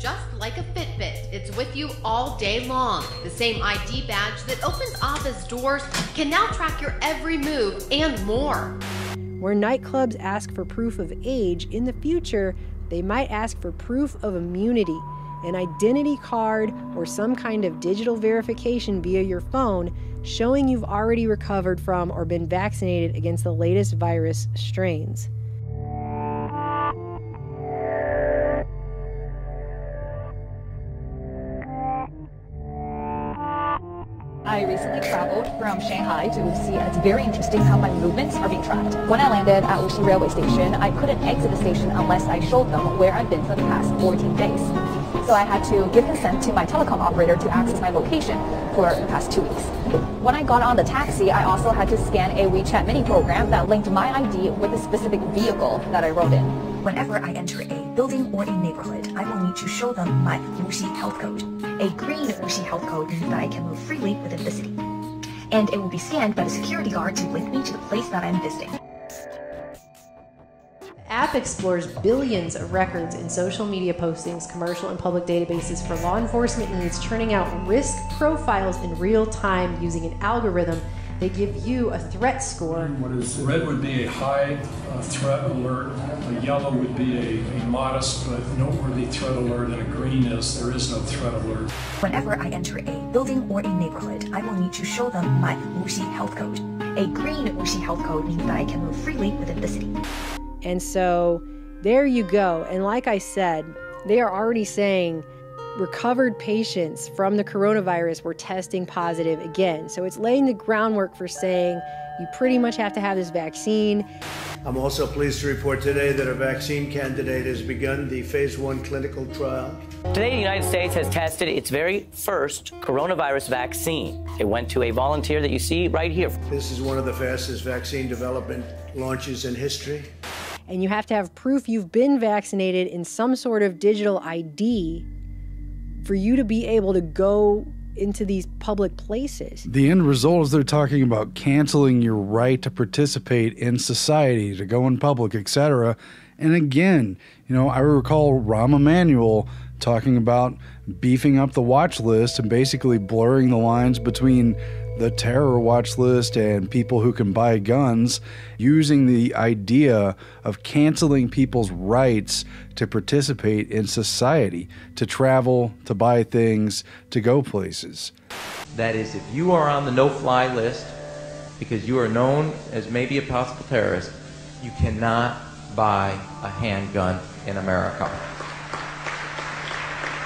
Just like a Fitbit, it's with you all day long. The same ID badge that opens office doors can now track your every move and more. Where nightclubs ask for proof of age, in the future, they might ask for proof of immunity, an identity card or some kind of digital verification via your phone showing you've already recovered from or been vaccinated against the latest virus strains. I recently traveled from Shanghai to Wuxi, and it's very interesting how my movements are being tracked. When I landed at Wuxi railway station, I couldn't exit the station unless I showed them where I've been for the past 14 days. So I had to give consent to my telecom operator to access my location for the past 2 weeks. When I got on the taxi, I also had to scan a WeChat mini program that linked my ID with a specific vehicle that I rode in. Whenever I enter a building or a neighborhood, I will need to show them my Wuxi health code. A green Wuxi health code means that I can move freely within the city. And it will be scanned by the security guard to link me to the place that I'm visiting. The app explores billions of records in social media postings, commercial and public databases for law enforcement needs, churning out risk profiles in real time using an algorithm. They give you a threat score. What is red would be a high threat alert, a yellow would be a modest but noteworthy threat alert, and a green is there is no threat alert. Whenever I enter a building or a neighborhood, I will need to show them my Wuxi health code. A green Wuxi health code means that I can move freely within the city. And so there you go. And like I said, they are already saying recovered patients from the coronavirus were testing positive again. So it's laying the groundwork for saying you pretty much have to have this vaccine. I'm also pleased to report today that a vaccine candidate has begun the phase 1 clinical trial. Today, the United States has tested its very first coronavirus vaccine. It went to a volunteer that you see right here. This is one of the fastest vaccine development launches in history. And you have to have proof you've been vaccinated in some sort of digital ID for you to be able to go into these public places. The end result is they're talking about canceling your right to participate in society, to go in public, etc. And again, I recall Rahm Emanuel talking about beefing up the watch list and basically blurring the lines between the terror watch list and people who can buy guns, using the idea of canceling people's rights to participate in society, to travel, to buy things, to go places. That is, if you are on the no-fly list because you are known as maybe a possible terrorist, you cannot buy a handgun in America.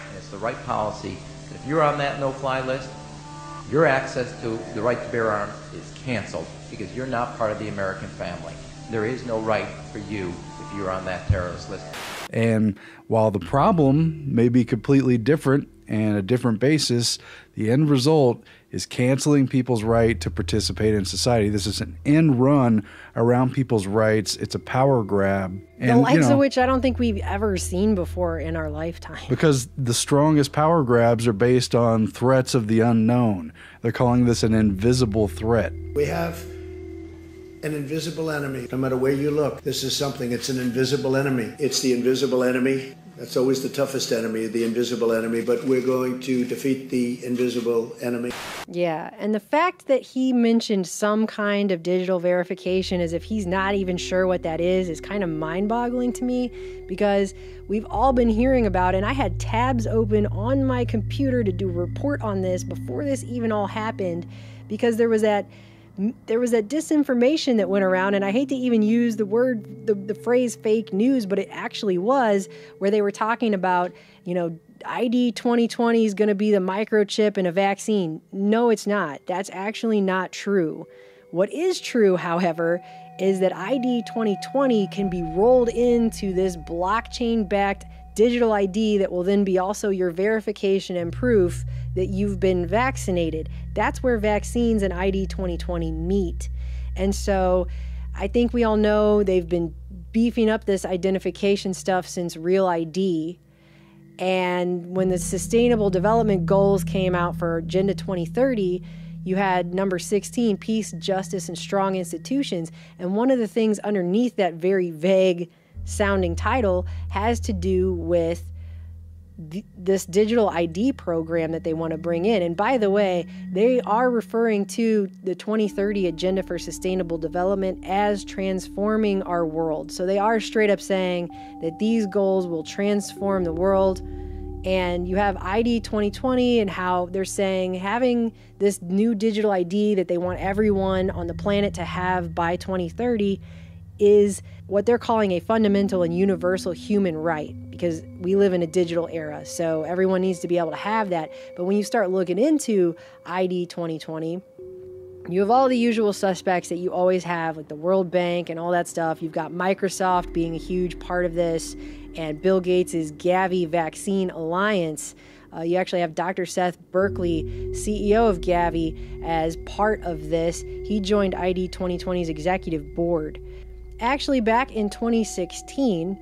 And it's the right policy. If you're on that no-fly list, your access to the right to bear arms is canceled because you're not part of the American family. There is no right for you if you're on that terrorist list. And while the problem may be completely different and a different basis, the end result is canceling people's right to participate in society. This is an end run around people's rights. It's a power grab. And, the likes of which I don't think we've ever seen before in our lifetime. Because the strongest power grabs are based on threats of the unknown. They're calling this an invisible threat. We have an invisible enemy. No matter where you look, this is something, it's an invisible enemy. It's the invisible enemy. That's always the toughest enemy, the invisible enemy, but we're going to defeat the invisible enemy. Yeah, and the fact that he mentioned some kind of digital verification as if he's not even sure what that is kind of mind-boggling to me, because we've all been hearing about it, and I had tabs open on my computer to do a report on this before this even all happened, because there was that disinformation that went around, and I hate to even use the phrase fake news, but it actually was, where they were talking about, ID 2020 is going to be the microchip in a vaccine. No, it's not. That's actually not true. What is true, however, is that ID 2020 can be rolled into this blockchain-backed digital ID that will then be also your verification and proof that you've been vaccinated. That's where vaccines and ID 2020 meet. And so I think we all know they've been beefing up this identification stuff since Real ID. And when the Sustainable Development Goals came out for Agenda 2030, you had number 16, peace, justice, and strong institutions. And one of the things underneath that very vague sounding title has to do with this digital ID program that they want to bring in. And by the way, they are referring to the 2030 Agenda for Sustainable Development as transforming our world. So they are straight up saying that these goals will transform the world. And you have ID 2020 and how they're saying having this new digital ID that they want everyone on the planet to have by 2030 is what they're calling a fundamental and universal human right, because we live in a digital era. So everyone needs to be able to have that. But when you start looking into ID 2020, you have all the usual suspects that you always have, like the World Bank and all that stuff. You've got Microsoft being a huge part of this, and Bill Gates' Gavi Vaccine Alliance. You actually have Dr. Seth Berkley, CEO of Gavi, as part of this. He joined ID 2020's executive board. Actually, back in 2016,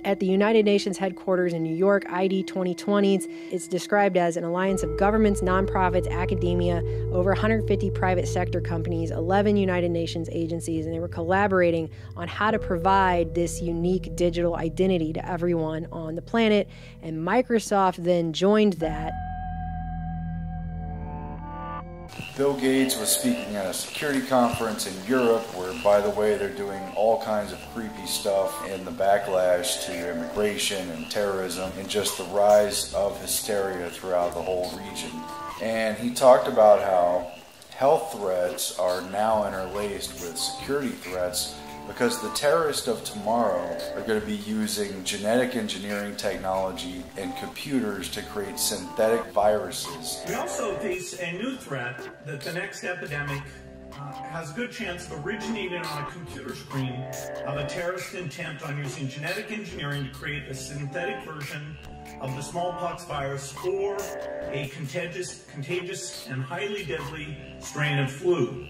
at the United Nations headquarters in New York, ID 2020, it's described as an alliance of governments, nonprofits, academia, over 150 private sector companies, 11 United Nations agencies, and they were collaborating on how to provide this unique digital identity to everyone on the planet. And Microsoft then joined that. Bill Gates was speaking at a security conference in Europe where, by the way, they're doing all kinds of creepy stuff in the backlash to immigration and terrorism and just the rise of hysteria throughout the whole region. And he talked about how health threats are now interlaced with security threats because the terrorists of tomorrow are going to be using genetic engineering technology and computers to create synthetic viruses. We also face a new threat that the next epidemic has a good chance of originating on a computer screen of a terrorist intent on using genetic engineering to create a synthetic version of the smallpox virus or a contagious and highly deadly strain of flu.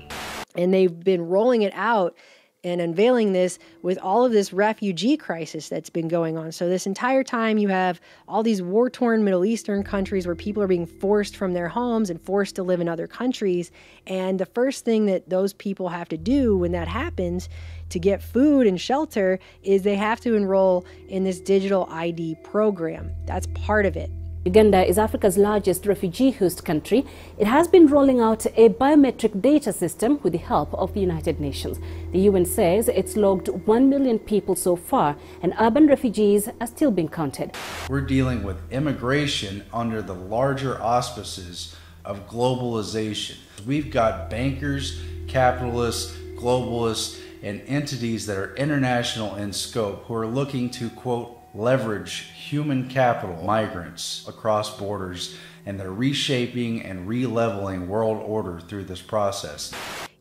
And they've been rolling it out and unveiling this with all of this refugee crisis that's been going on. So this entire time you have all these war-torn Middle Eastern countries where people are being forced from their homes and forced to live in other countries. And the first thing that those people have to do when that happens to get food and shelter is they have to enroll in this digital ID program. That's part of it. Uganda is Africa's largest refugee host country. It has been rolling out a biometric data system with the help of the United Nations. The UN says it's logged 1 million people so far, and urban refugees are still being counted. We're dealing with immigration under the larger auspices of globalization. We've got bankers, capitalists, globalists, and entities that are international in scope who are looking to, quote, leverage human capital migrants across borders, and they're reshaping and re-leveling world order through this process.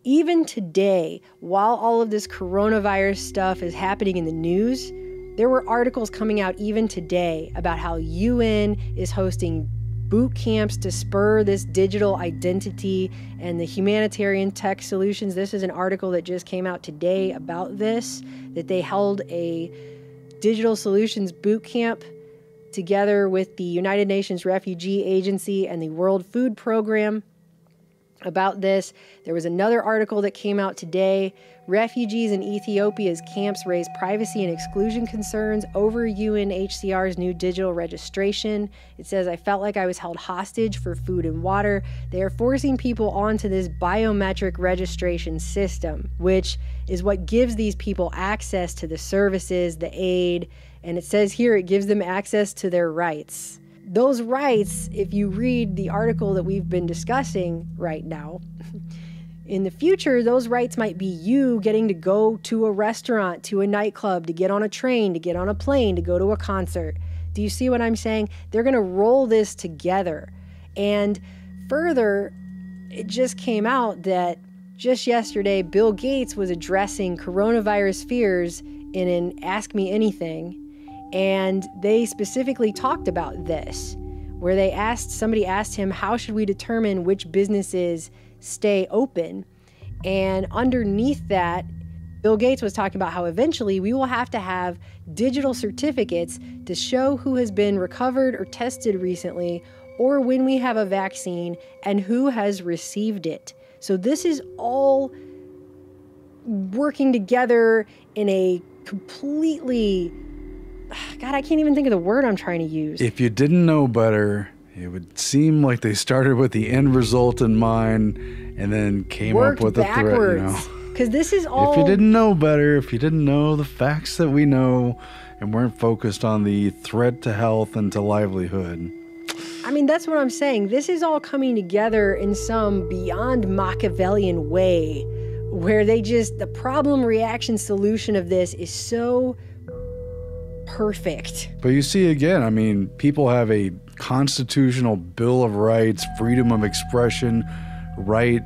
Even today, while all of this coronavirus stuff is happening in the news, there were articles coming out even today about how UN is hosting boot camps to spur this digital identity and the humanitarian tech solutions. This is an article that just came out today about this, that they held a digital solutions boot camp together with the United Nations Refugee Agency and the World Food Program about this. There was another article that came out today. Refugees in Ethiopia's camps raise privacy and exclusion concerns over UNHCR's new digital registration. It says, I felt like I was held hostage for food and water. They are forcing people onto this biometric registration system, which is what gives these people access to the services, the aid, and it says here it gives them access to their rights. Those rights, if you read the article that we've been discussing right now, in the future, those rights might be you getting to go to a restaurant, to a nightclub, to get on a train, to get on a plane, to go to a concert. Do you see what I'm saying? They're going to roll this together. And further, it just came out that just yesterday, Bill Gates was addressing coronavirus fears in an Ask Me Anything. And they specifically talked about this, where somebody asked him, how should we determine which businesses stay open? And underneath that, Bill Gates was talking about how eventually we will have to have digital certificates to show who has been recovered or tested recently, or when we have a vaccine and who has received it. So this is all working together in a completely God, I can't even think of the word I'm trying to use. If you didn't know better, it would seem like they started with the end result in mind and then came up with a threat, you know. Because this is all... If you didn't know better, if you didn't know the facts that we know and weren't focused on the threat to health and to livelihood. I mean, that's what I'm saying. This is all coming together in some beyond Machiavellian way where the problem reaction solution of this is so perfect. But you see, again, I mean, people have a constitutional Bill of Rights, freedom of expression, right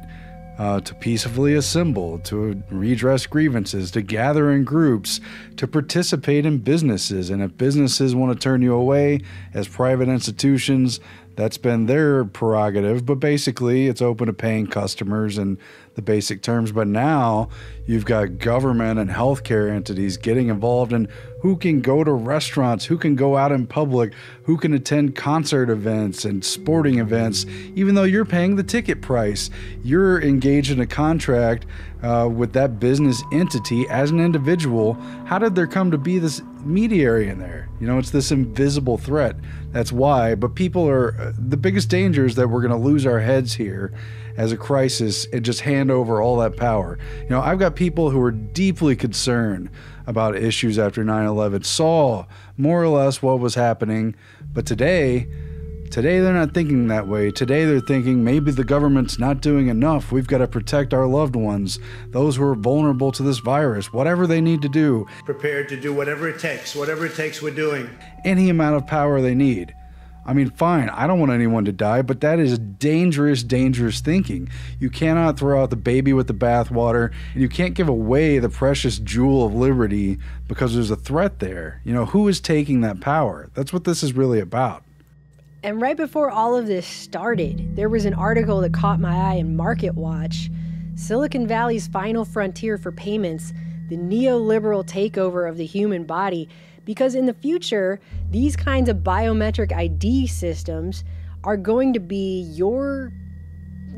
to peacefully assemble, to redress grievances, to gather in groups, to participate in businesses. And if businesses want to turn you away as private institutions, that's been their prerogative. But basically, it's open to paying customers and the basic terms. But now you've got government and healthcare entities getting involved in who can go to restaurants, who can go out in public, who can attend concert events and sporting events, even though you're paying the ticket price. You're engaged in a contract with that business entity as an individual. How did there come to be this mediary in there? You know, it's this invisible threat. That's why. But people are, the biggest danger is that we're going to lose our heads here as a crisis and just hand over all that power. You know, I've got people who are deeply concerned about issues after 9/11, saw more or less what was happening, but today they're not thinking that way. Today they're thinking maybe the government's not doing enough. We've got to protect our loved ones, those who are vulnerable to this virus, whatever they need to do. Prepared to do whatever it takes we're doing. Any amount of power they need. I mean, fine, I don't want anyone to die, but that is dangerous, dangerous thinking. You cannot throw out the baby with the bathwater, and you can't give away the precious jewel of liberty because there's a threat there. You know, who is taking that power? That's what this is really about. And right before all of this started, there was an article that caught my eye in Market Watch. Silicon Valley's final frontier for payments, the neoliberal takeover of the human body. Because in the future, these kinds of biometric ID systems are going to be your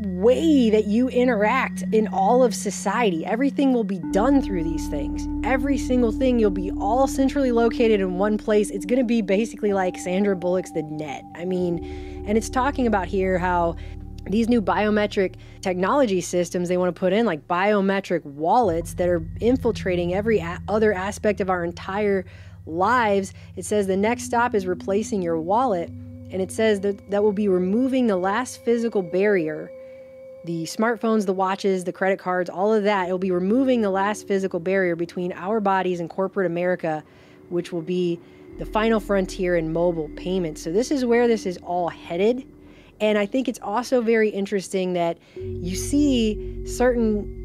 way that you interact in all of society. Everything will be done through these things. Every single thing, you'll be all centrally located in one place. It's going to be basically like Sandra Bullock's The Net. I mean, and it's talking about here how these new biometric technology systems they want to put in, like biometric wallets that are infiltrating every other aspect of our entire lives. It says the next stop is replacing your wallet, and it says that will be removing the last physical barrier. The smartphones, the watches, the credit cards, all of that, it will be removing the last physical barrier between our bodies and corporate America, which will be the final frontier in mobile payments. So this is where this is all headed. And I think it's also very interesting that you see certain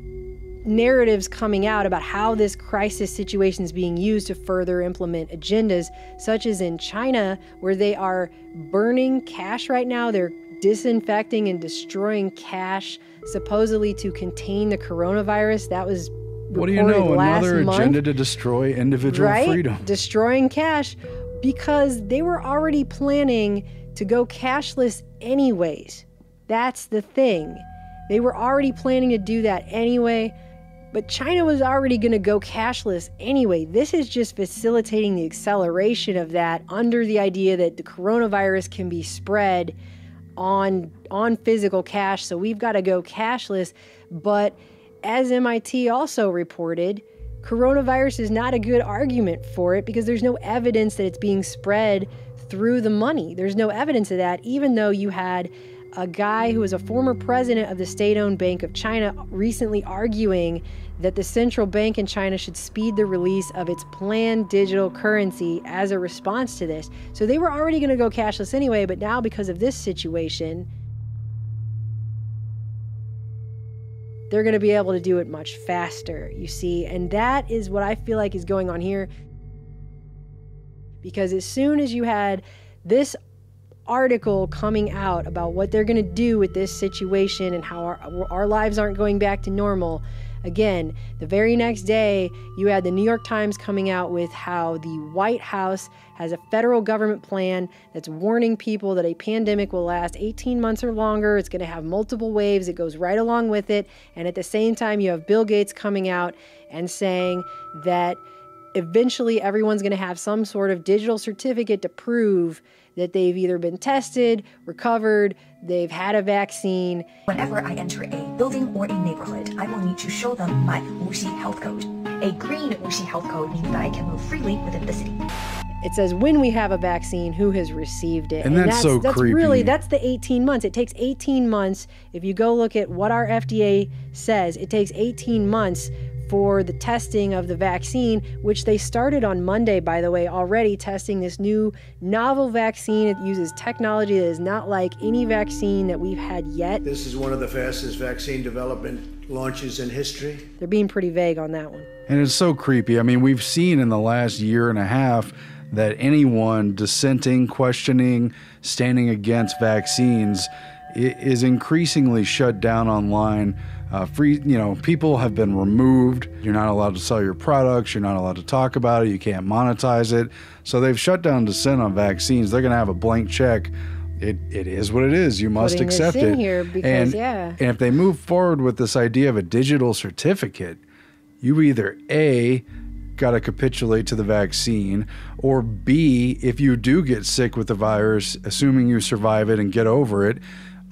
narratives coming out about how this crisis situation is being used to further implement agendas, such as in China, where they are burning cash right now. They're disinfecting and destroying cash, supposedly to contain the coronavirus. That was reported what do you know? Another month, agenda to destroy individual freedom. Destroying cash, because they were already planning to go cashless anyways. That's the thing. They were already planning to do that anyway. But China was already going to go cashless anyway. This is just facilitating the acceleration of that under the idea that the coronavirus can be spread on physical cash. So we've got to go cashless. But as MIT also reported, coronavirus is not a good argument for it because there's no evidence that it's being spread through the money. There's no evidence of that, even though you had a guy who was a former president of the state-owned Bank of China recently arguing that the central bank in China should speed the release of its planned digital currency as a response to this. So they were already going to go cashless anyway, but now because of this situation, they're going to be able to do it much faster, you see. And that is what I feel like is going on here. Because as soon as you had this article coming out about what they're going to do with this situation and how our lives aren't going back to normal, again, the very next day, you had the New York Times coming out with how the White House has a federal government plan that's warning people that a pandemic will last 18 months or longer. It's going to have multiple waves. It goes right along with it. And at the same time, you have Bill Gates coming out and saying that eventually everyone's going to have some sort of digital certificate to prove that they've either been tested, recovered, they've had a vaccine. Whenever I enter a building or a neighborhood, I will need to show them my Wuxi health code. A green Wuxi health code means that I can move freely within the city. It says when we have a vaccine, who has received it. And that's so creepy. Really, that's the 18 months. It takes 18 months. If you go look at what our FDA says, it takes 18 months for the testing of the vaccine, which they started on Monday, by the way, already testing this new novel vaccine. It uses technology that is not like any vaccine that we've had yet. This is one of the fastest vaccine development launches in history. They're being pretty vague on that one. And it's so creepy. I mean, we've seen in the last year and a half that anyone dissenting, questioning, standing against vaccines is increasingly shut down online. People have been removed. You're not allowed to sell your products. You're not allowed to talk about it. You can't monetize it. So they've shut down dissent on vaccines. They're going to have a blank check. It is what it is. You must accept it. Here because, and if they move forward with this idea of a digital certificate, you either A, got to capitulate to the vaccine, or B, if you do get sick with the virus, assuming you survive it and get over it,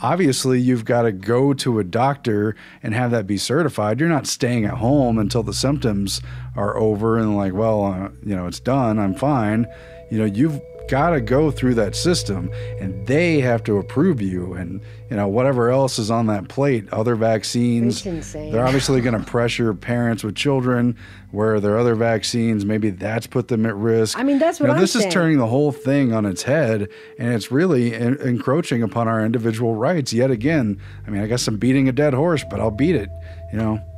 obviously you've got to go to a doctor and have that be certified. You're not staying at home until the symptoms are over and like, well, it's done, I'm fine. You've got to go through that system and they have to approve you, and whatever else is on that plate, other vaccines. It's insane. They're obviously going to pressure parents with children where there are other vaccines. Maybe that's put them at risk. I mean, that's what I'm this saying. Is turning the whole thing on its head, and it's really encroaching upon our individual rights yet again. I mean, I guess I'm beating a dead horse, but I'll beat it,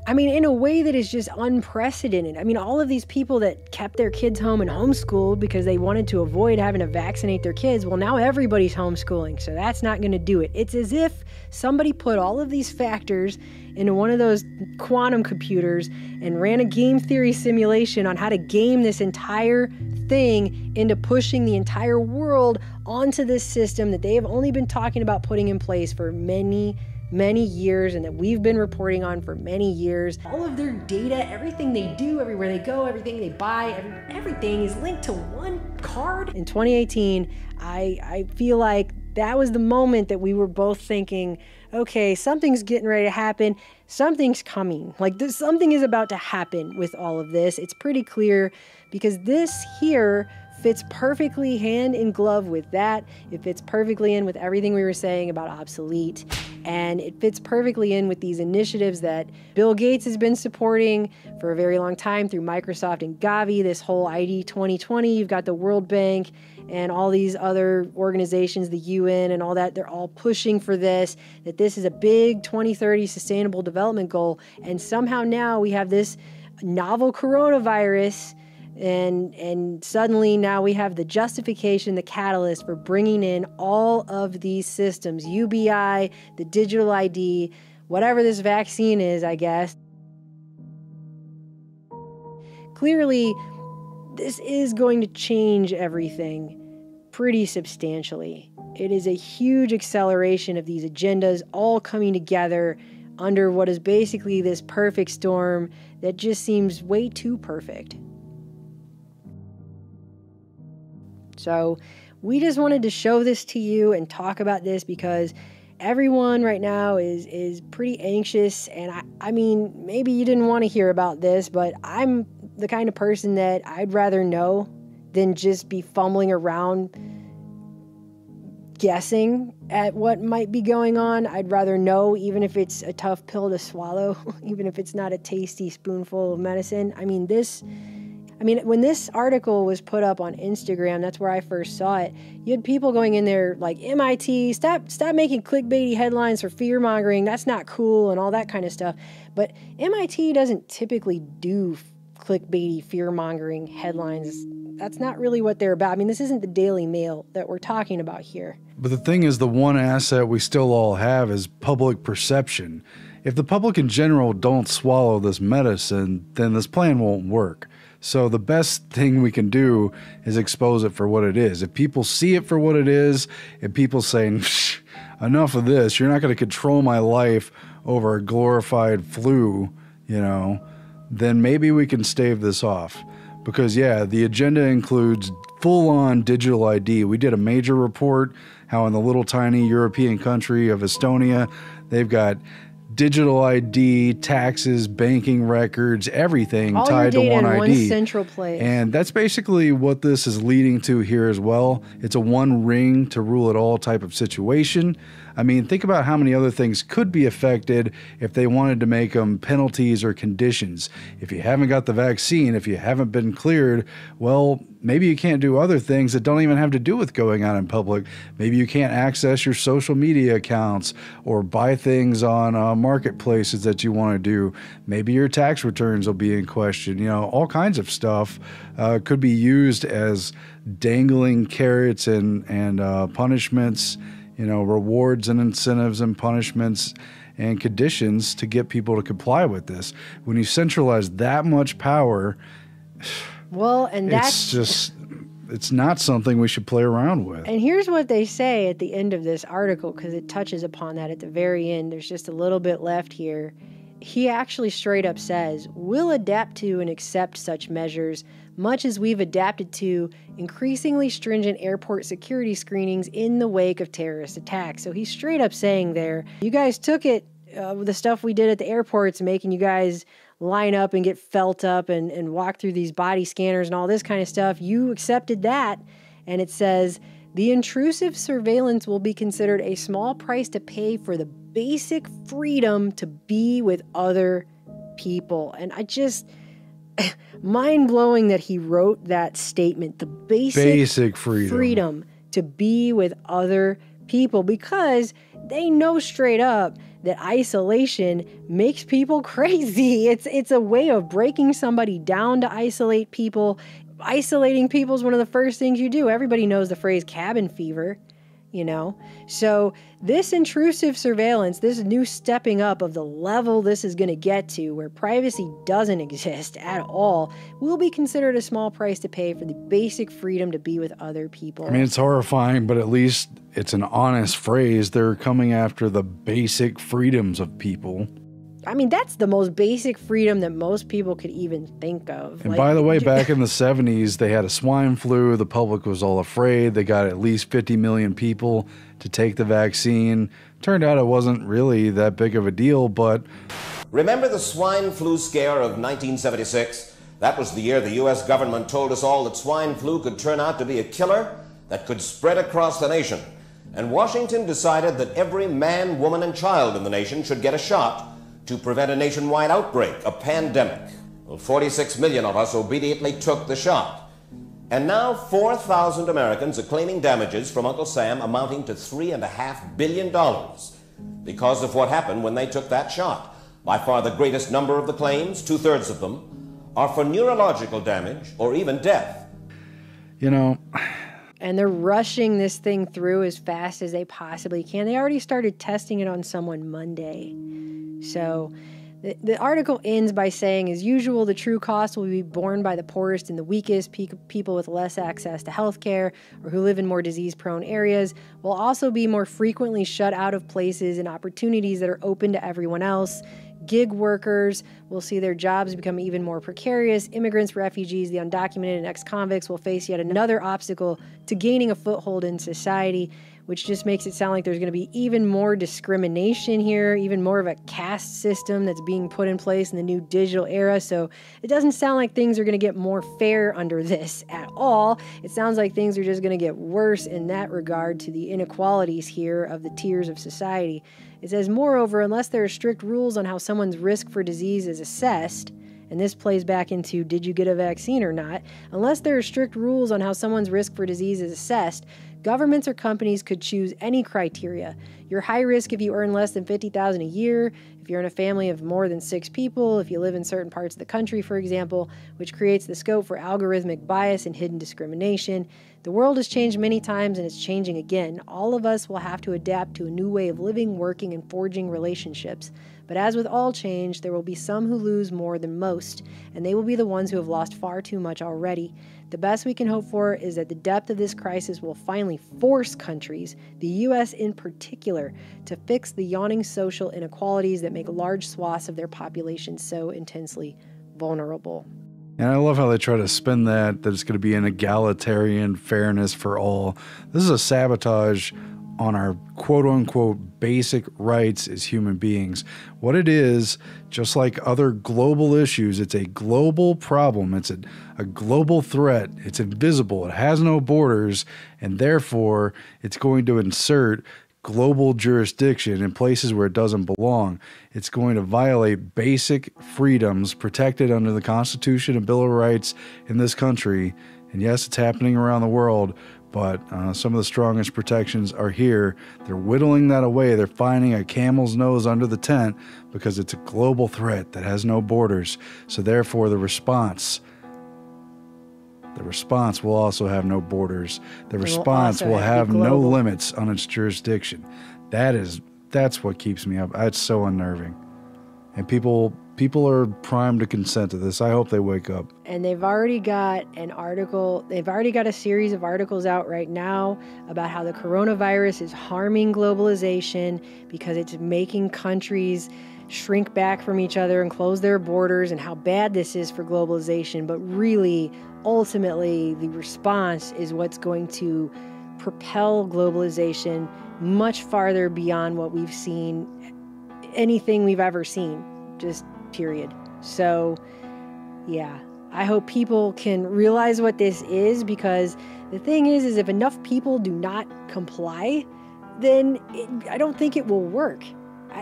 I mean, in a way that is just unprecedented. I mean, all of these people that kept their kids home and homeschooled because they wanted to avoid having to vaccinate their kids, well, now everybody's homeschooling, so that's not going to do it. It's as if somebody put all of these factors into one of those quantum computers and ran a game theory simulation on how to game this entire thing into pushing the entire world onto this system that they have only been talking about putting in place for many years, and that we've been reporting on for many years. All of their data, everything they do, everywhere they go, everything they buy, everything is linked to one card. In 2018, I feel like that was the moment that we were both thinking, okay, something's getting ready to happen. Something's coming. Something is about to happen with all of this. It's pretty clear because this here fits perfectly hand in glove with that. It fits perfectly in with everything we were saying about obsolete. And it fits perfectly in with these initiatives that Bill Gates has been supporting for a very long time through Microsoft and Gavi, this whole ID 2020. You've got the World Bank and all these other organizations, the UN and all that. They're all pushing for this, that this is a big 2030 sustainable development goal. And somehow now we have this novel coronavirus. And suddenly now we have the justification, the catalyst for bringing in all of these systems, UBI, the digital ID, whatever this vaccine is, I guess. Clearly, this is going to change everything pretty substantially. It is a huge acceleration of these agendas all coming together under what is basically this perfect storm that just seems way too perfect. So we just wanted to show this to you and talk about this because everyone right now is pretty anxious. And I mean, maybe you didn't want to hear about this, but I'm the kind of person that I'd rather know than just be fumbling around guessing at what might be going on. I'd rather know, even if it's a tough pill to swallow, even if it's not a tasty spoonful of medicine. When this article was put up on Instagram, that's where I first saw it. You had people going in there like, MIT, stop making clickbaity headlines for fear-mongering. That's not cool and all that kind of stuff. But MIT doesn't typically do clickbaity fear-mongering headlines. That's not really what they're about. I mean, this isn't the Daily Mail that we're talking about here. But the thing is, the one asset we still all have is public perception. If the public in general don't swallow this medicine, then this plan won't work. So the best thing we can do is expose it for what it is. If people see it for what it is, if people say, enough of this, you're not going to control my life over a glorified flu, then maybe we can stave this off. Because, yeah, the agenda includes full-on digital ID. We did a major report how in the little tiny European country of Estonia, they've got digital ID, taxes, banking records, everything all tied your data to one in ID. one central place. And that's basically what this is leading to here as well. It's a one ring to rule it all type of situation. I mean, think about how many other things could be affected if they wanted to make them penalties or conditions. If you haven't got the vaccine, if you haven't been cleared, well, maybe you can't do other things that don't even have to do with going out in public. Maybe you can't access your social media accounts or buy things on marketplaces that you want to do. Maybe your tax returns will be in question. You know, all kinds of stuff could be used as dangling carrots and punishments, you know, rewards and incentives and punishments and conditions to get people to comply with this. When you centralize that much power, well, and it's not something we should play around with. And here's what they say at the end of this article, because it touches upon that at the very end. There's just a little bit left here. He actually straight up says, we'll adapt to and accept such measures, much as we've adapted to increasingly stringent airport security screenings in the wake of terrorist attacks. So he's straight up saying there, you guys took it, the stuff we did at the airports, making you guys line up and get felt up and walk through these body scanners and all this kind of stuff. You accepted that. And it says, the intrusive surveillance will be considered a small price to pay for the basic freedom to be with other people. And I just, mind-blowing that he wrote that statement, the basic freedom to be with other people, because they know straight up that isolation makes people crazy. It's a way of breaking somebody down to isolate people. Isolating people is one of the first things you do. Everybody knows the phrase cabin fever, you know? So this intrusive surveillance, this new stepping up of the level this is going to get to, where privacy doesn't exist at all, will be considered a small price to pay for the basic freedom to be with other people. I mean, it's horrifying, but at least it's an honest phrase. They're coming after the basic freedoms of people. I mean, that's the most basic freedom that most people could even think of. And by the way, back in the 70s, they had a swine flu. The public was all afraid. They got at least 50 million people to take the vaccine. Turned out it wasn't really that big of a deal, but... Remember the swine flu scare of 1976? That was the year the U.S. government told us all that swine flu could turn out to be a killer that could spread across the nation. And Washington decided that every man, woman, and child in the nation should get a shot to prevent a nationwide outbreak, a pandemic. Well, 46 million of us obediently took the shot. And now 4,000 Americans are claiming damages from Uncle Sam amounting to $3.5 billion because of what happened when they took that shot. By far the greatest number of the claims, 2/3 of them, are for neurological damage or even death. You know... And they're rushing this thing through as fast as they possibly can. They already started testing it on someone Monday. So the article ends by saying, as usual, the true cost will be borne by the poorest and the weakest. People with less access to health care or who live in more disease-prone areas will also be more frequently shut out of places and opportunities that are open to everyone else. Gig workers will see their jobs become even more precarious. Immigrants, refugees, the undocumented, and ex-convicts will face yet another obstacle to gaining a foothold in society, which just makes it sound like there's going to be even more discrimination here, even more of a caste system that's being put in place in the new digital era. So it doesn't sound like things are going to get more fair under this at all. It sounds like things are just going to get worse in that regard to the inequalities here of the tiers of society. It says, moreover, unless there are strict rules on how someone's risk for disease is assessed, and this plays back into did you get a vaccine or not, unless there are strict rules on how someone's risk for disease is assessed, governments or companies could choose any criteria. You're high risk if you earn less than $50,000 a year, if you're in a family of more than 6 people, if you live in certain parts of the country, for example, which creates the scope for algorithmic bias and hidden discrimination. The world has changed many times and it's changing again. All of us will have to adapt to a new way of living, working, and forging relationships. But as with all change, there will be some who lose more than most, and they will be the ones who have lost far too much already. The best we can hope for is that the depth of this crisis will finally force countries, the U.S. in particular, to fix the yawning social inequalities that make large swaths of their population so intensely vulnerable. And I love how they try to spin that it's going to be an egalitarian fairness for all. This is a sabotage on our quote-unquote basic rights as human beings. What it is, just like other global issues, it's a global problem. It's a global threat. It's invisible. It has no borders, and therefore it's going to insert global jurisdiction in places where it doesn't belong. It's going to violate basic freedoms protected under the Constitution and Bill of Rights in this country. And yes, it's happening around the world, but some of the strongest protections are here. They're whittling that away. They're finding a camel's nose under the tent because it's a global threat that has no borders. So therefore, the response will also have no borders. The response will have no limits on its jurisdiction. That's what keeps me up. It's so unnerving. And people are primed to consent to this. I hope they wake up. And they've already got a series of articles out right now about how the coronavirus is harming globalization because it's making countries shrink back from each other and close their borders, and how bad this is for globalization. But really, ultimately, the response is what's going to propel globalization much farther beyond what we've seen, anything we've ever seen, just period. So, yeah, I hope people can realize what this is, because the thing is if enough people do not comply, then I don't think it will work.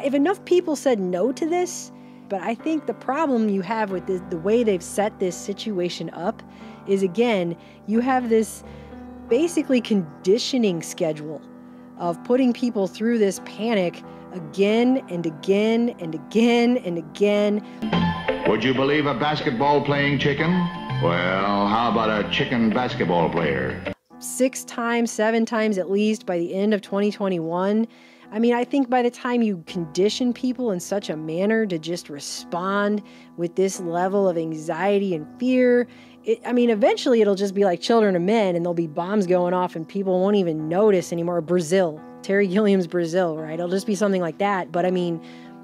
If enough people said no to this, but I think the problem you have with this, the way they've set this situation up, is again, you have this basically conditioning schedule of putting people through this panic again and again and again and again. Would you believe a basketball playing chicken? Well, how about a chicken basketball player? 6 times, 7 times at least by the end of 2021. I mean, I think by the time you condition people in such a manner to just respond with this level of anxiety and fear, eventually it'll just be like Children of Men, and there'll be bombs going off and people won't even notice anymore. Brazil, Terry Gilliam's Brazil, right? It'll just be something like that. But I mean,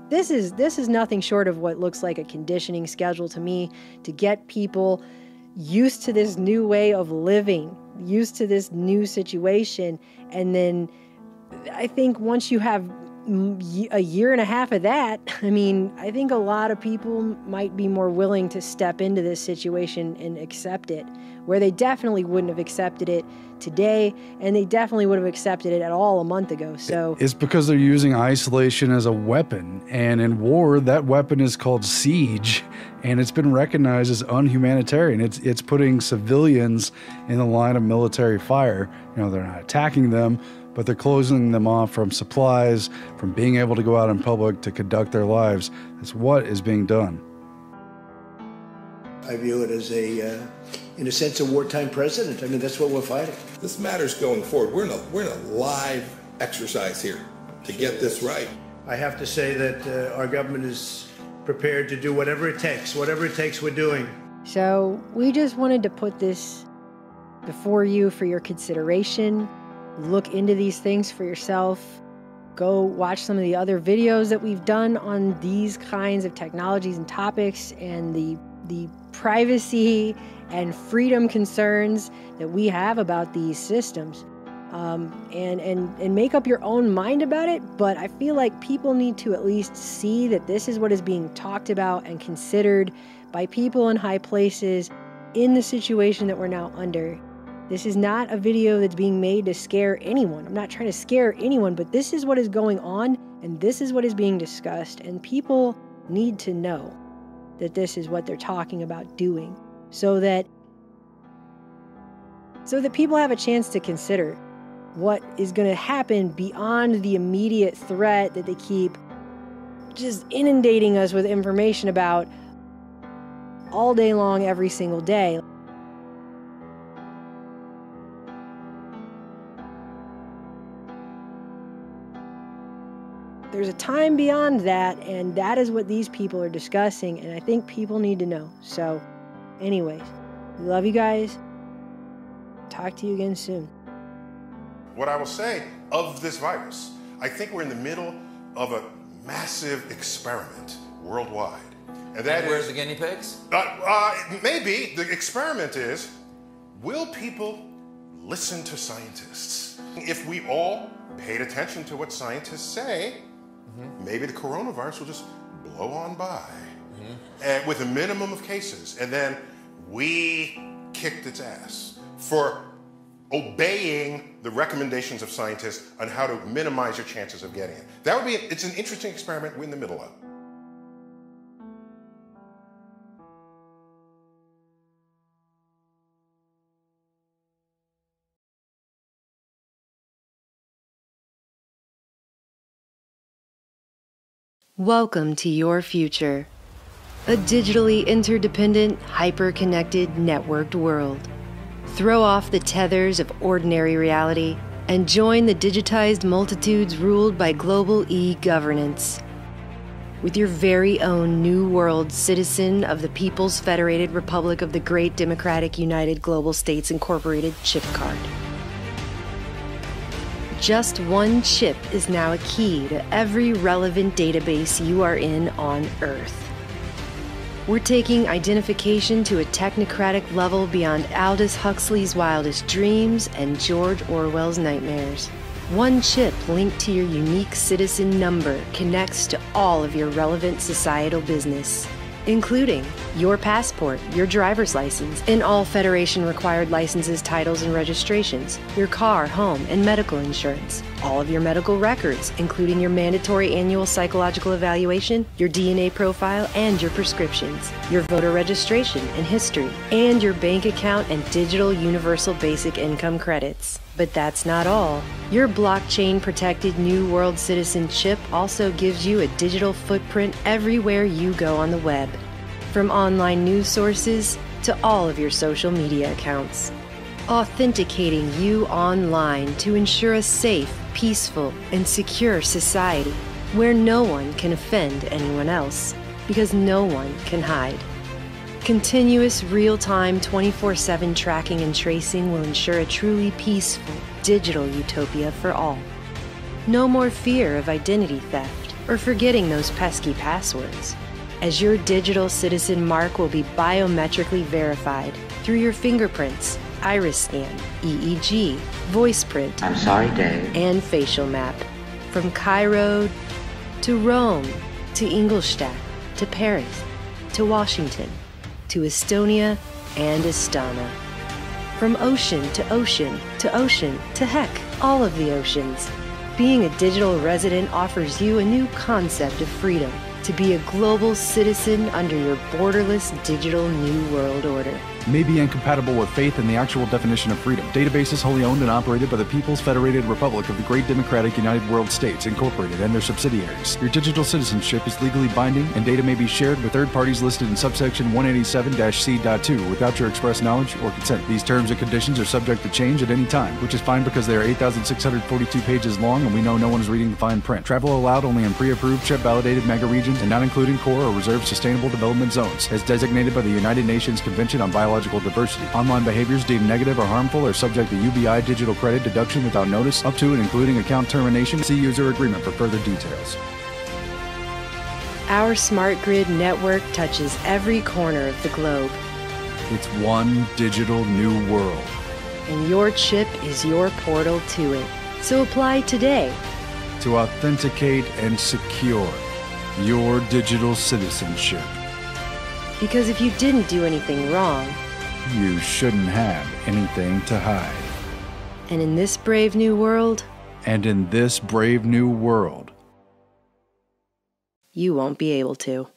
this is nothing short of what looks like a conditioning schedule to me, to get people used to this new way of living, used to this new situation. And then I think once you have a year and a half of that, I think a lot of people might be more willing to step into this situation and accept it, where they definitely wouldn't have accepted it today, and they definitely would have accepted it at all a month ago. So it's because they're using isolation as a weapon, and in war, that weapon is called siege, and it's been recognized as unhumanitarian. It's putting civilians in the line of military fire. They're not attacking them, but they're closing them off from supplies, from being able to go out in public to conduct their lives. That's what is being done. I view it as in a sense, a wartime president. That's what we're fighting. This matters going forward. We're in a live exercise here to get this right. I have to say that our government is prepared to do whatever it takes. Whatever it takes, we're doing. So we just wanted to put this before you for your consideration. Look into these things for yourself. Go watch some of the other videos that we've done on these kinds of technologies and topics, and the privacy and freedom concerns that we have about these systems, and make up your own mind about it. But I feel like people need to at least see that this is what is being talked about and considered by people in high places in the situation that we're now under. This is not a video that's being made to scare anyone. I'm not trying to scare anyone, but this is what is going on, and this is what is being discussed, and people need to know that this is what they're talking about doing, so that people have a chance to consider what is going to happen beyond the immediate threat that they keep just inundating us with information about all day long, every single day. There's a time beyond that, and that is what these people are discussing, and I think people need to know. So, anyways, we love you guys. Talk to you again soon. What I will say of this virus, I think we're in the middle of a massive experiment worldwide. And that where's is the guinea pigs? Maybe the experiment is, will people listen to scientists? If we all paid attention to what scientists say, maybe the coronavirus will just blow on by, and with a minimum of cases. And then we kicked its ass for obeying the recommendations of scientists on how to minimize your chances of getting it. That would be, it's an interesting experiment we're in the middle of. Welcome to your future. A digitally interdependent, hyper-connected, networked world. Throw off the tethers of ordinary reality and join the digitized multitudes ruled by global e-governance. With your very own new world citizen of the People's Federated Republic of the Great Democratic United Global States Incorporated chip card. Just one chip is now a key to every relevant database you are in on Earth. We're taking identification to a technocratic level beyond Aldous Huxley's wildest dreams and George Orwell's nightmares. One chip linked to your unique citizen number connects to all of your relevant societal business, including your passport, your driver's license, and all Federation-required licenses, titles, and registrations, your car, home, and medical insurance, all of your medical records, including your mandatory annual psychological evaluation, your DNA profile, and your prescriptions, your voter registration and history, and your bank account and digital universal basic income credits. But that's not all. Your blockchain-protected New World Citizen chip also gives you a digital footprint everywhere you go on the web, from online news sources to all of your social media accounts, authenticating you online to ensure a safe, peaceful, and secure society where no one can offend anyone else, because no one can hide. Continuous, real-time, 24/7 tracking and tracing will ensure a truly peaceful, digital utopia for all. No more fear of identity theft or forgetting those pesky passwords, as your digital citizen mark will be biometrically verified through your fingerprints, iris scan, EEG, voice print, I'm sorry, Dave, and facial map. From Cairo to Rome to Ingolstadt to Paris to Washington to Estonia and Astana. From ocean to ocean to ocean to heck, all of the oceans. Being a digital resident offers you a new concept of freedom to be a global citizen under your borderless digital new world order. May be incompatible with faith and the actual definition of freedom. Databases wholly owned and operated by the People's Federated Republic of the Great Democratic United World States, Incorporated, and their subsidiaries. Your digital citizenship is legally binding, and data may be shared with third parties listed in subsection 187-C.2 without your express knowledge or consent. These terms and conditions are subject to change at any time, which is fine because they are 8,642 pages long and we know no one is reading the fine print. Travel allowed only in pre-approved, chip-validated mega regions and not including core or reserved sustainable development zones, as designated by the United Nations Convention on Biological Diversity. Online behaviors deemed negative or harmful are subject to UBI digital credit deduction without notice, up to and including account termination. See user agreement for further details. Our smart grid network touches every corner of the globe. It's one digital new world. And your chip is your portal to it. So apply today to authenticate and secure your digital citizenship. Because if you didn't do anything wrong, you shouldn't have anything to hide. And in this brave new world, you won't be able to.